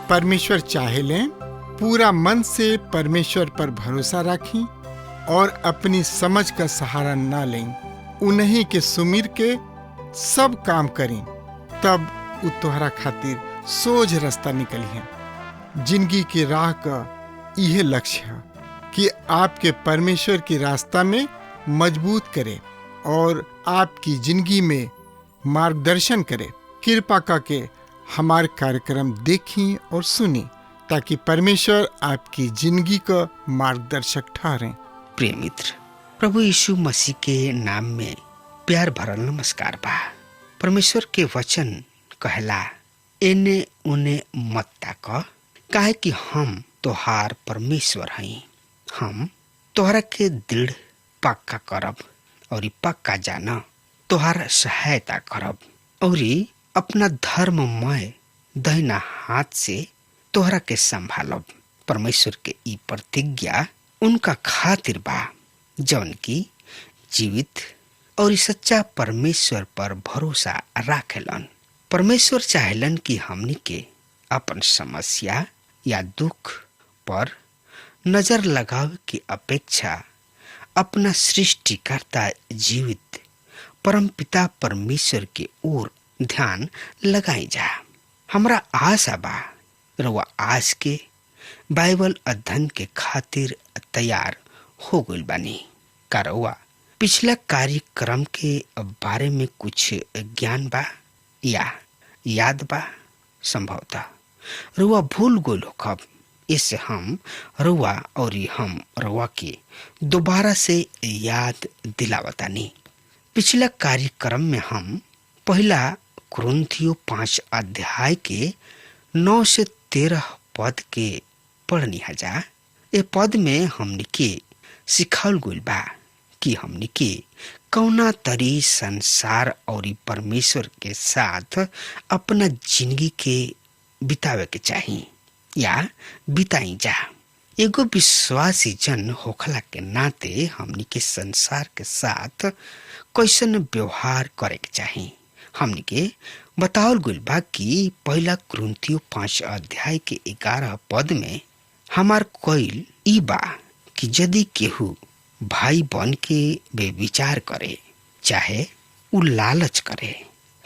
परमेश्वर चाहे लें, पूरा मन से परमेश्वर पर भरोसा रखें और अपनी समझ का सहारा ना लें। उन्हीं के सुमिर के सब काम करें, तब उ तोहरा खातिर सोझ रास्ता निकली है। जिंदगी की राह का यह लक्ष्य है कि आपके परमेश्वर की रास्ता में मजबूत करे और आपकी जिंदगी में मार्गदर्शन करे। कृपा करके हमारे कार्यक्रम देखें और सुनें, ताकि परमेश्वर आपकी जिंदगी का मार्गदर्शक ठहरें। प्रिय मित्र, प्रभु यीशु मसीह के नाम में प्यार भरल नमस्कार बा। परमेश्वर के वचन कहला, एने उने मत ताक, काहे कि हम तोहार परमेश्वर हई। हम तोहरा के दृढ़ पक्का करब और पक्का जाना तोहार सहायता करब और अपना धर्ममय दाहिना हाथ से तोहरा के संभालब। परमेश्वर के ई प्रतिज्ञा उनका खातिर बा जौन की जीवित और सच्चा परमेश्वर पर भरोसा राखेलन। परमेश्वर चाहेलन कि हमनी के अपन समस्या या दुख पर नजर लगावे की अपेक्षा अपना सृष्टिकर्ता जीवित परमपिता परमेश्वर के ओर ध्यान लगाई जा। हमरा आशा बा रउआ आज के बाइबल अध्ययन के खातिर तैयार हो गइल बानी। का रउआ पिछला कार्यक्रम के बारे में कुछ ज्ञान बा या याद बा? संभवतः रउआ भूल गइल होखब। इससे हम रउआ और हम रउआ के दोबारा से याद दिलावतानी। पिछला कार्यक्रम में हम पहला कुरिन्थियों 5 अध्याय के 9 से 13 पद के पढ़नी हजा। ए पद में हमनी के सिखाल गइल बा कि हमनी के कौना तरी संसार और परमेश्वर के साथ अपना जिंदगी के बितावे के चाही या बिताई जा। एगो विश्वासी जन होखला के नाते हमनी के संसार के साथ कैसन व्यवहार करे के चाही। हमनी के बतावल गइल बा कि पहला कुरिन्थियों 5 अध्याय के 11 पद में हमार कइल ई बा कि यदि केहू भाई बन के बेविचार करे, चाहे उ लालच करे,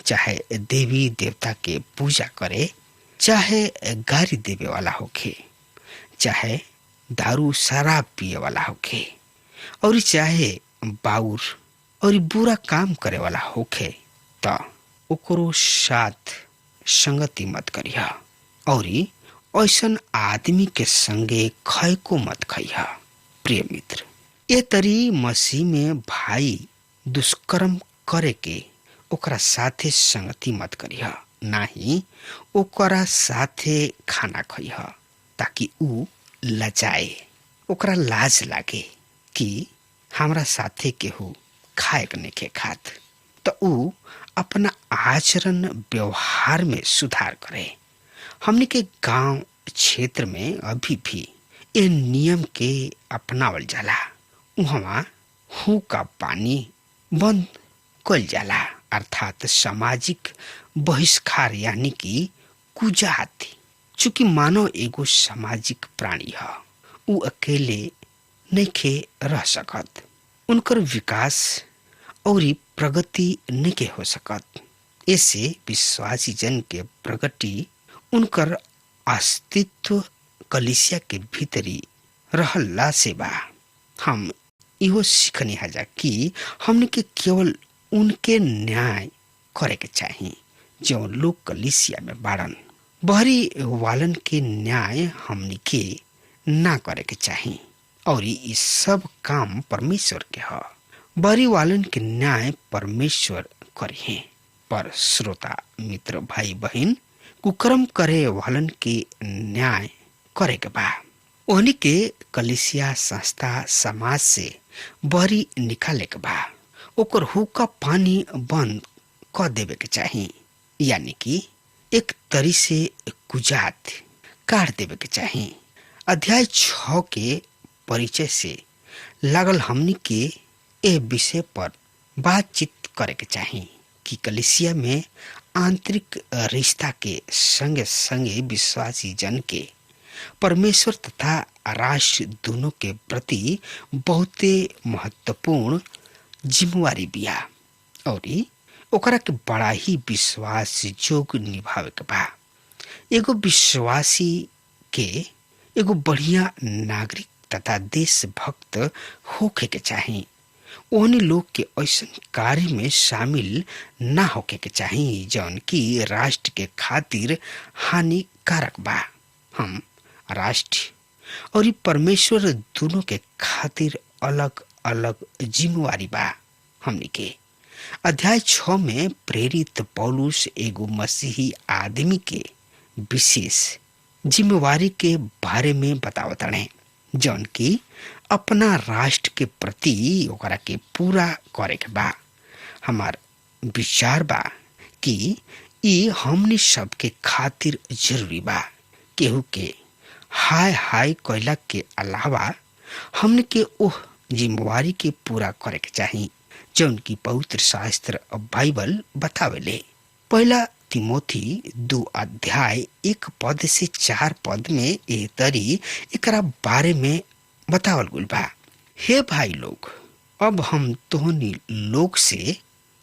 चाहे देवी देवता के पूजा करे, चाहे गारी देवे वाला होखे, चाहे दारू शराब पिए वाला होखे और चाहे बाउर और बुरा काम करे वाला होखे, त ओकरो साथ संगति मत करिहा और ऐसन आदमी के संगे खैको मत खइहा। प्रिय मित्र, ए तरी मसीह में भाई दुष्कर्म करे के ओकरा साथे संगति मत करिहा, नाही ओकरा साथे खाना खइहा, ताकि उ लजाए, ओकरा लाज लागे कि हमरा साथे केहू खाए के नइखे खात, त उ अपना आचरण व्यवहार में सुधार करे। हमनी के गांव क्षेत्र में अभी भी ए नियम के अपनावल जाला। उहवा हूँ का पानी बंद कल जाला, अर्थात सामाजिक बहिष्कार यानी कि कुजाति। चूंकि मानव एगो सामाजिक प्राणी है, उ अकेले नइखे रह सकत, उनकर विकास और प्रगति नइखे हो सकत। ऐसे विश्वासी जन के प्रगति उनकर अस्तित्व कलीसिया के भीतरी रहला से बा। हम इहो सीखनी हजा कि हमने के केवल उनके न्याय करे के चाही जो लोग कलीसिया में बाड़न। बहरी वालन के न्याय हमने के ना करे के चाही और ये सब काम परमेश्वर के ह। बहरी वालन के न्याय परमेश्वर करे हैं, पर श्रोता मित्र भाई बहन कुकर्म करे वालन के न्याय करे के बा। ओहनी के कलीसिया संस्था समाज से बहरी निकाले के बा, ओकर हुक्का पानी बंद क देवे के चाही, यानी कि एक तरी से कुजात काट देवे के चाहिए। अध्याय 6 के परिचय से लागल हमनी के ए विषय पर बातचीत करे के चाहिए कि कलीसिया में आंतरिक रिश्ता के संगे संगे विश्वासी जन के परमेश्वर तथा राष्ट्र दोनों के प्रति बहुते महत्वपूर्ण जिम्मेवारी बिया और ओकरा के बड़ा ही विश्वास जोग निभावे के बा। एगो विश्वासी के एगो बढ़िया नागरिक तथा देशभक्त होके के चाहिए। ओहनी लोग के ऐसा कार्य में शामिल ना होके के चाहिए जौन की राष्ट्र के खातिर हानिकारक बा। हम राष्ट्र और परमेश्वर दोनों के खातिर अलग अलग जिम्मेवारी बा। हमनी के अध्याय 6 में प्रेरित पौलुस एगो मसीही आदमी के विशेष जिम्मेवारी के बारे में बतावताने जौन की अपना राष्ट्र के प्रति ओकरा के पूरा करे के बा। हमार विचार बा कि ई हमनी सबके खातिर जरूरी बा। केहू के हाय हाय कोयला के अलावा हमने के ओह जिम्मेवारी के पूरा करे के चाहिए जौन की पवित्र शास्त्र बाइबल बतावेले। पहला तिमोथी 2 अध्याय 1 पद से 4 पद में ए तरी एकरा बारे में बतावल गुल बा। हे भाई लोग, अब हम तोहनी लोग से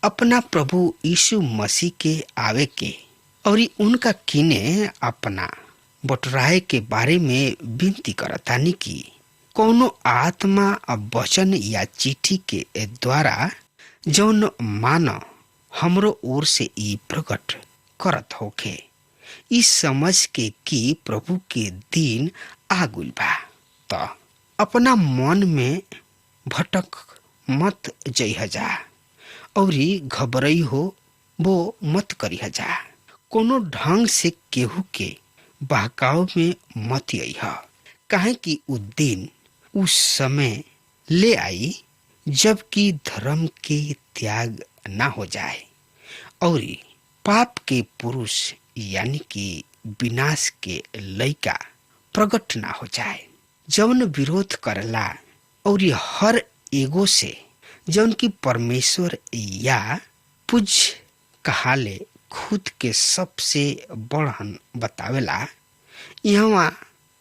अपना प्रभु यीशु मसीह के आवे के और उनका किने अपना बटराए के बारे में विनती करतानी की कौनो आत्मा वचन या चिट्ठी के द्वारा जौन मान हमरो ओर से ई प्रकट करत होखे, इस समझ के कि प्रभु के दिन आगुल बा। तो अपना मन में भटक मत जइह जा और घबराई हो वो मत करिह जा। कोनो ढंग से केहू के बहकाव में मत अइह, काहे कि उ दिन उस समय ले आई जबकि धर्म के त्याग ना हो जाए और पाप के पुरुष यानी कि विनाश के लइका प्रकट ना हो जाए, जौन विरोध करला और हर एगो से जौन की परमेश्वर या पूज्य कहाले खुद के सबसे बढ़न बतावेला। यहाँ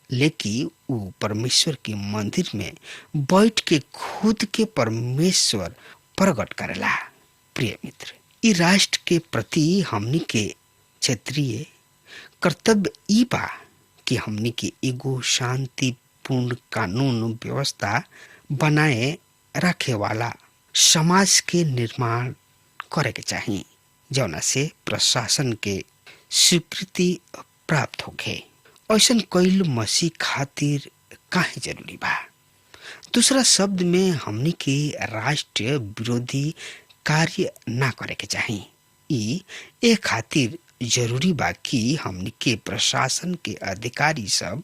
लेकि उ परमेश्वर के मंदिर में बैठ के खुद के परमेश्वर प्रकट करेला। प्रिय मित्र, ई राष्ट्र के प्रति हमनी के क्षेत्रीय कर्तव्य ई बा कि हमनी के एगो शांतिपूर्ण कानून व्यवस्था बनाए रखे वाला समाज के निर्माण करे के चाहिए जौना से प्रशासन के स्वीकृति प्राप्त होखे। ऐसन कईल मसीह खातिर काहे जरूरी बा। दूसरा शब्द में हमनी के राष्ट्र विरोधी कार्य ना करे के चाहिए। ई ए खातिर जरूरी बा कि हमनी के प्रशासन के अधिकारी सब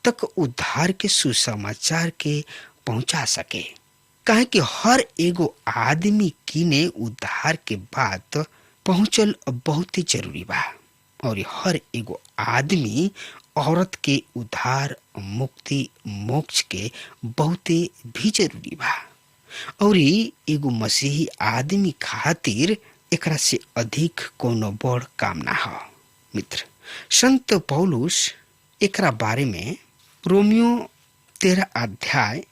तक उद्धार के सुसमाचार के पहुंचा सके, काहे कि हर एगो आदमी किने उद्धार के बात पहुंचल बहुत ही जरूरी बा और हर एगो आदमी औरत के उद्धार मुक्ति मोक्ष के बहुते भी जरूरी बा और एगो मसीही आदमी खातिर एकरा से अधिक कोनो बड़ काम ना हो। मित्र, संत पौलुस एकरा बारे में रोमियो 13 अध्याय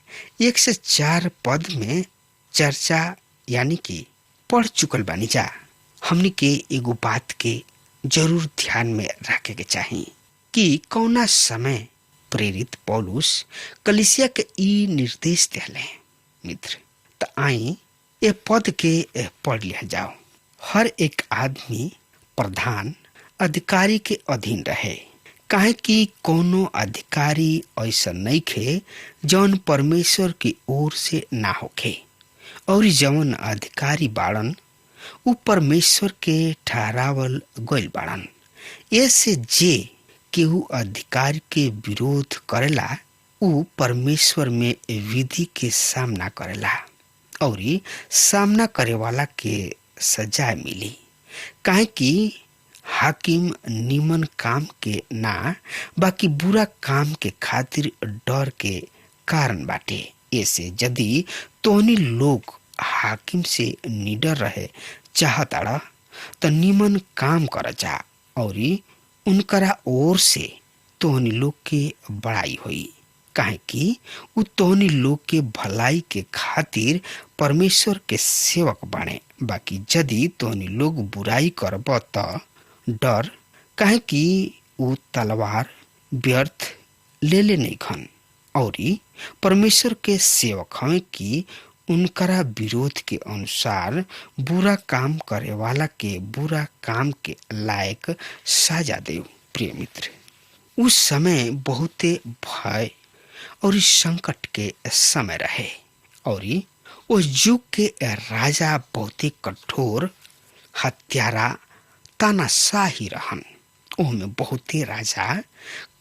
1 से 4 पद में चर्चा यानी कि पढ़ चुकल बानी जा। हमनी के एगो बात के जरूर ध्यान में रखे के चाहिए कि कौना समय प्रेरित पौलुस कलीसिया के ई निर्देश देले। मित्र, त आई ए पद के पढ़ लिया जाओ। हर एक आदमी प्रधान अधिकारी के अधीन रहे, काहे कि कोनो अधिकारी ऐसा नहीं खे जौन परमेश्वर की ओर से ना होखे और जौन अधिकारी बाड़न उ परमेश्वर के ठहरावल गइल बाड़न। ऐसे जे केहू अधिकारी के विरोध करेला उ परमेश्वर में विधि के सामना करेला और सामना करे वाला के सजा मिली, काहे कि हाकिम निमन काम के ना बाकी बुरा काम के खातिर डर के कारण बाटे। ऐसे यदि तोहनी लोग हाकिम से निडर रहे चाहताड़ा तो निमन काम कर जा और उनकरा ओर से तोहनी लोग के बड़ाई होई, काहे कि उ तोहनी लोग के भलाई के खातिर परमेश्वर के सेवक बने। बाकी यदि तोहनी लोग बुराई करब त डर, काहे कि उ तलवार व्यर्थ ले नहीं खन और परमेश्वर के सेवक हमें कि उनकरा विरोध के अनुसार बुरा काम करे वाला के बुरा काम के लायक साजा दे। प्रिय मित्र, उस समय बहुते भय और संकट के समय रहे और उस युग के राजा बहुते कठोर हत्यारा तानाशाही रहन। ओहमे बहुते राजा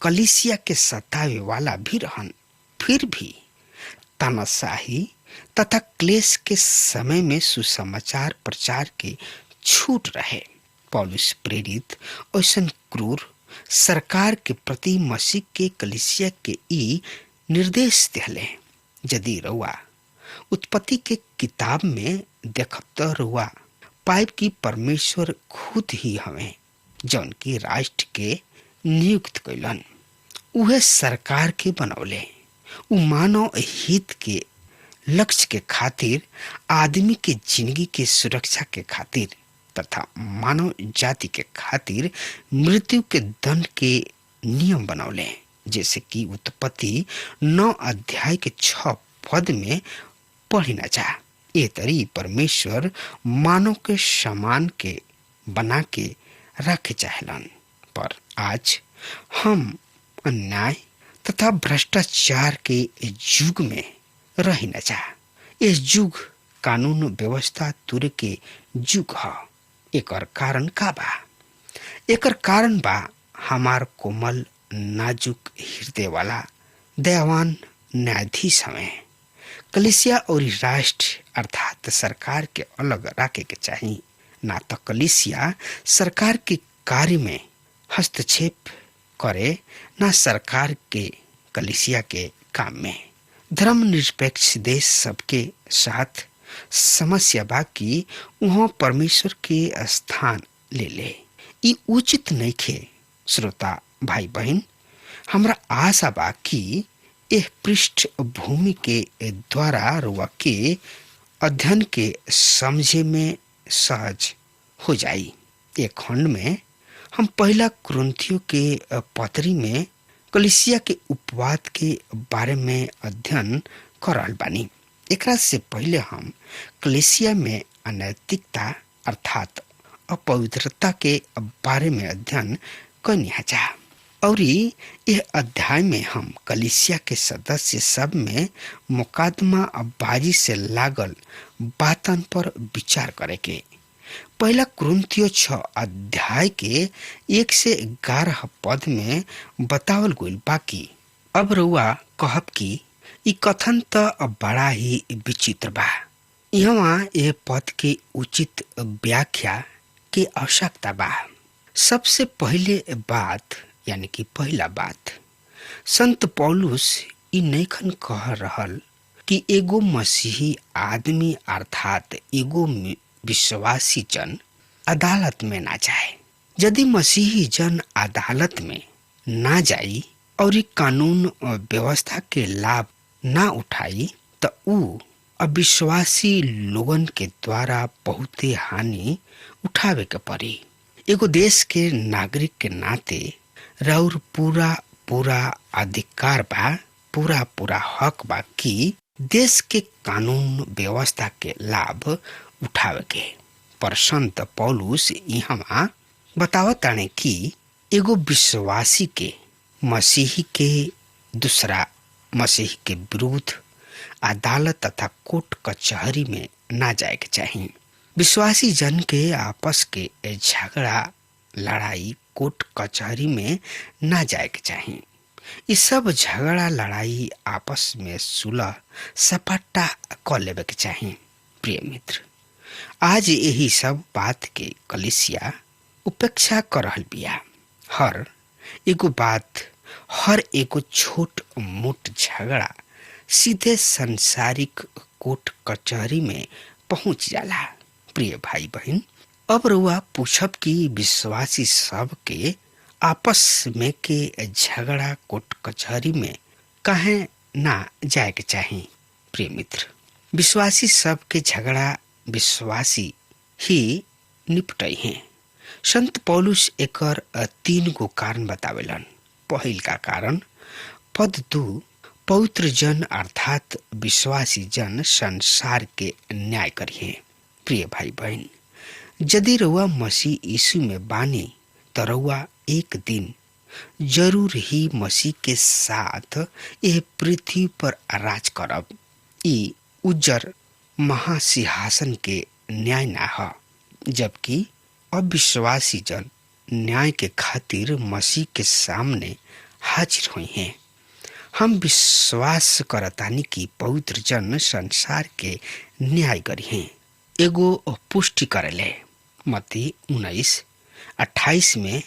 कलीसिया के सतावे वाला भी रहन। फिर भी तानाशाही तथा क्लेश के समय में सुसमाचार प्रचार के छूट रहे। पौलुस प्रेरित ऐसन क्रूर सरकार के प्रति मसीह के कलीसिया के ई निर्देश दिले, यदि रउआ उत्पत्ति के किताब में देखब तो रउआ पाइप की परमेश्वर खुद ही हमें जौन की राष्ट्र के नियुक्त कैलन, उहे सरकार के बनौले। उ मानव हित के लक्ष्य के खातिर, आदमी के जिंदगी के सुरक्षा के खातिर तथा मानव जाति के खातिर मृत्यु के दंड के नियम बनौले। जैसे कि उत्पत्ति 9 अध्याय के 6 पद में पढ़ी न जा। ए तरी परमेश्वर मानव के समान के बना के रखे चाहलन, पर आज हम अन्याय तथा भ्रष्टाचार के युग में रही न जा। इस युग कानून व्यवस्था तुरे के युग ह। एकर कारण का बा? एकर कारण बा हमार कोमल नाजुक हृदय वाला दयावान न्यायाधीश हमें कलीसिया और राष्ट्र अर्थात सरकार के अलग रखे के चाहिए। ना तो कलीसिया सरकार के कार्य में हस्तक्षेप करे, ना सरकार के कलीसिया के काम में। धर्मनिरपेक्ष देश सबके साथ समस्या बा कि वहाँ परमेश्वर के स्थान ले ले। ई उचित नहीं खे। श्रोता भाई बहन, हमरा आशा बा कि यह पृष्ठभूमि के द्वारा रुआ के अध्ययन के समझे में सहज हो जाई। एक खंड में हम पहला कुरिन्थियों के पत्री में कलीसिया के उपवाद के बारे में अध्ययन करल बानी। एकरा से पहले हम कलीसिया में अनैतिकता अर्थात अपवित्रता के बारे में अध्ययन करनिया जा और यह अध्याय में हम कलीसिया के सदस्य सब में मुकदमा बाजी से लागल बातन पर विचार करे के। पहला कुरिन्थियों 6 अध्याय के 1 से 11 पद में बतावल गइल बाकी अब रउआ कहब कि ई कथन तो बड़ा ही विचित्र बा। यहाँ यह पद के उचित व्याख्या के आवश्यकता बा। सबसे पहले बात यानी कि पहला बात, संत पौलुस ई नैखन कह रहल कि एगो मसीही आदमी अर्थात एगो विश्वासी जन अदालत में ना जाए। यदि मसीही जन अदालत में ना जाई और कानून व्यवस्था के लाभ ना उठाई तो ऊ अविश्वासी लोगन के द्वारा बहुते हानि उठावे के पड़ी। एगो देश के नागरिक के नाते राउर पूरा अधिकार बा, पूरा हक बा कि देश के कानून व्यवस्था के लाभ उठावे के। पर संत पौलुस यहाँ बतावताने कि एगो विश्वासी के मसीही के दूसरा मसीही के विरुद्ध अदालत तथा कोर्ट कचहरी में ना जाए के चाहिए। विश्वासी जन के आपस के झगड़ा लड़ाई कोर्ट कचहरी में ना जाए के चाहिए। ये सब झगड़ा लड़ाई आपस में सुलह सपाटा कर लेवे के चाहिए। प्रिय मित्र, आज यही सब बात के कलीसिया उपेक्षा कर रहल बिया। हर एगो बात, हर एगो छोट मोट झगड़ा सीधे संसारिक कोर्ट कचहरी में पहुंच जाला। प्रिय भाई बहन, अब रुआ पूछब कि विश्वासी सब के आपस में के झगड़ा कोर्ट कचहरी में काहे ना जाए के चाही। प्रिय मित्र, विश्वासी सब के झगड़ा विश्वासी ही निपटई हैं। संत पौलुस एकर 3 गो कारण बतावेलन। पहिल का कारण, पद 2, पवित्र जन अर्थात विश्वासी जन संसार के न्याय करिए। प्रिय भाई बहन, यदि रउआ मसीह यीशु में बानी तो रउआ एक दिन जरूर ही मसीह के साथ यह पृथ्वी पर राज करब। ई उज्जर महासिंहासन के न्याय ना ह, जबकि अविश्वासी जन न्याय के खातिर मसीह के सामने हाजिर हुई हैं। हम विश्वास करतानी कि पवित्र जन संसार के न्याय करी हैं। एगो पुष्टि करेले मत्ती 19:28 में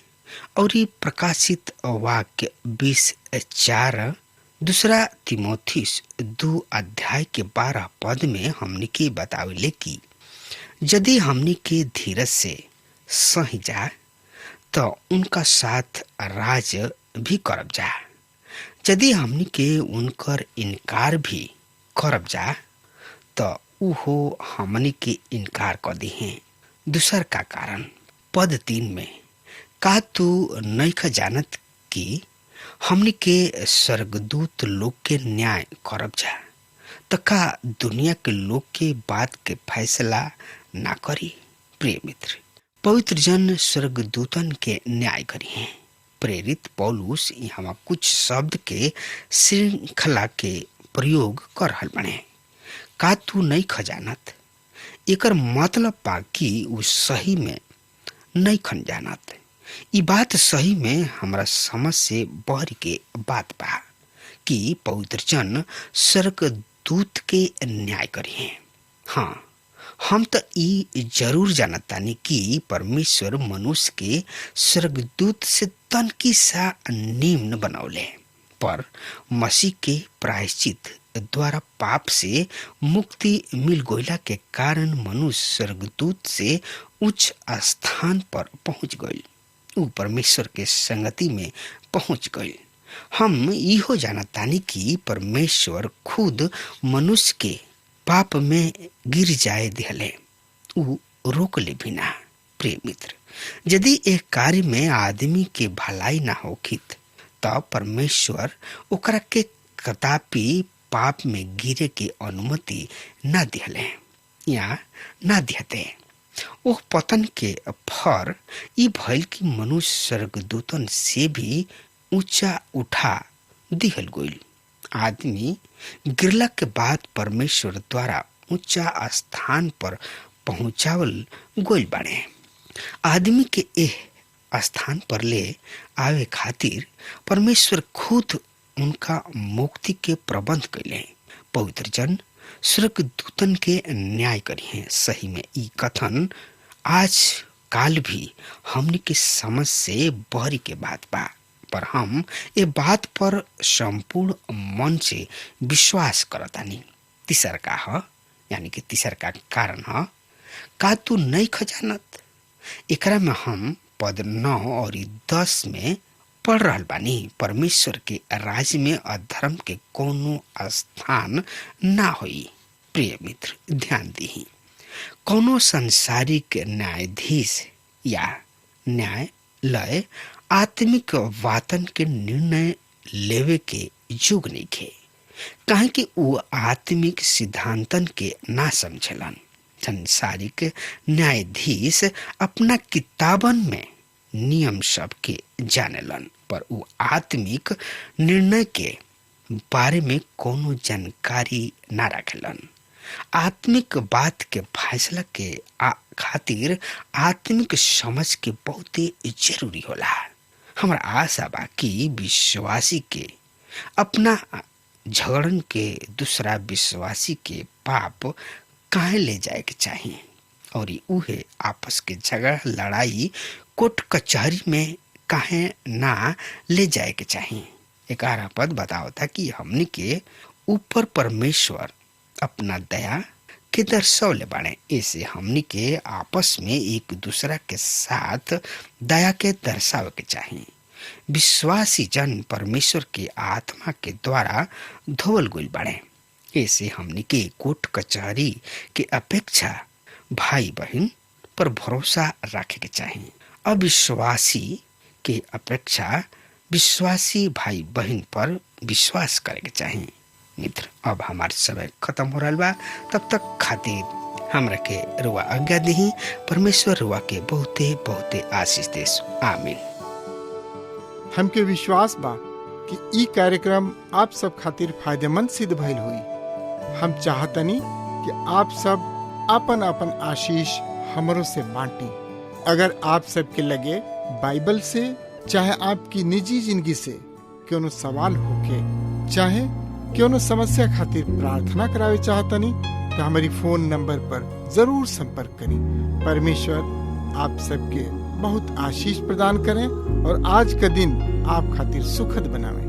और प्रकाशित वाक्य 20:4, दूसरा तिमोथियुस 2 अध्याय के 12 पद में हमनी के बतावेले कि यदि हमनी के धीरज से सही जा तो उनका साथ राज भी करब जा। यदि हमनी के उनकर इनकार भी करब जा तो उहो हमनी के इनकार कर दी हैं। दूसर का कारण, पद 3 में, का तू नइख जानत कि हमनी के स्वर्गदूत लोग के न्याय करब जा, तो का दुनिया के लोग के बात के फैसला ना करी। प्रिय मित्र, पवित्र जन स्वर्गदूतन के न्याय करी हैं। प्रेरित पौलुस यहाँ कुछ शब्द के श्रृंखला के प्रयोग कर रहल बने। का तू नहीं खजानत, एकर मतलब बा कि उ सही में नहीं खन जानत। ई बात सही में हमरा समझ से बहर के बात बा कि पवित्र जन स्वर्गदूत के न्याय करी हैं। हाँ, हम तो ई जरूर जानतानी कि परमेश्वर मनुष्य के स्वर्गदूत से तनकी सा निम्न बनौले, पर मसीह के प्रायश्चित द्वारा पाप से मुक्ति मिल गईला के कारण मनुष्य स्वर्गदूत से उच्च स्थान पर पहुंच गई। ऊ परमेश्वर के संगति में पहुंच गई। हम इहो जानतानी कि परमेश्वर खुद मनुष्य के पाप में गिर जाए दिहले, ऊ रोक ले बिना। प्रिय मित्र, यदि एक कार्य में आदमी के भलाई ना होखित तो परमेश्वर ओकरा के कदापि पाप में गिरे के अनुमति ना दिहले या ना दिहते। ओह पतन के फर ई भइल कि मनुष्य स्वर्गदूतन से भी ऊंचा उठा दिहल गईल। आदमी गिरला के बाद परमेश्वर द्वारा ऊंचा स्थान पर पहुंचावल गईल बाड़े। आदमी के एह स्थान पर ले आवे खातिर परमेश्वर खुद उनका मुक्ति के प्रबंध कैले। पवित्र जन स्वर्गदूतन के न्याय करी हैं। सही में ई कथन आज काल भी हमनी के समझ से बहरी के बात बा, पर हम ये बात पर संपूर्ण मन से विश्वास करतानी। तीसर का ह, यानी कि तीसर का कारण ह, का तू नहीं खजानत। एकरा में हम पद 9 और 10 में पढ़ रहल बानी, परमेश्वर के राज्य में अधर्म के कोनो स्थान ना होई। प्रिय मित्र, ध्यान दी, कोनो संसारिक न्यायाधीश या न्यायालय आत्मिक वातन के निर्णय लेवे के युग नहीं खे, काहे कि वो आत्मिक सिद्धांतन के ना समझलन। संसारिक न्यायाधीश अपना किताबन में नियम सब के जानेलन, पर वो आत्मिक निर्णय के बारे में कोनो जानकारी ना रखेलन। आत्मिक बात के फैसला के खातिर आत्मिक समझ के बहुत जरूरी होला। हमरा आशा बा कि विश्वासी के अपना झगड़न के दूसरा विश्वासी के पाप काहे ले जाए के चाहिए और उहे आपस के झगड़ा लड़ाई कोर्ट कचहरी में काहे ना ले जाए के चाहिए। 11 पद बताओ था कि हमनी के ऊपर परमेश्वर अपना दया के दर्शौले बाड़े, ऐसे हमनी के आपस में एक दूसरा के साथ दया के दर्शावे के चाहिए। विश्वासी जन परमेश्वर के आत्मा के द्वारा धोवल गइल बाड़े, ऐसे हमनी के कोर्ट कचहरी के अपेक्षा भाई बहन पर भरोसा रखे के चाहिए। अविश्वासी के अपेक्षा विश्वासी भाई बहन पर विश्वास करे के चाहिए। मित्र, अब हमारे समय खत्म हो रहा बा, तब तक खातिर हमरा के रुआ आज्ञा दही। परमेश्वर रुआ के बहुते बहुते आशीष देस। आमीन। हमके विश्वास बा कि ई कार्यक्रम आप सब खातिर फायदेमंद सिद्ध भइल हुई। हम चाहतनी कि आप सब आपन आपन आशीष हमरों से बांटी। अगर आप सबके लगे बाइबल से चाहे आपकी निजी जिंदगी से क्यों सवाल होके, चाहे क्यों समस्या खातिर प्रार्थना करावे चाहतनी, तो हमारी फोन नंबर पर जरूर संपर्क करें। परमेश्वर आप सबके बहुत आशीष प्रदान करें और आज का दिन आप खातिर सुखद बनावे।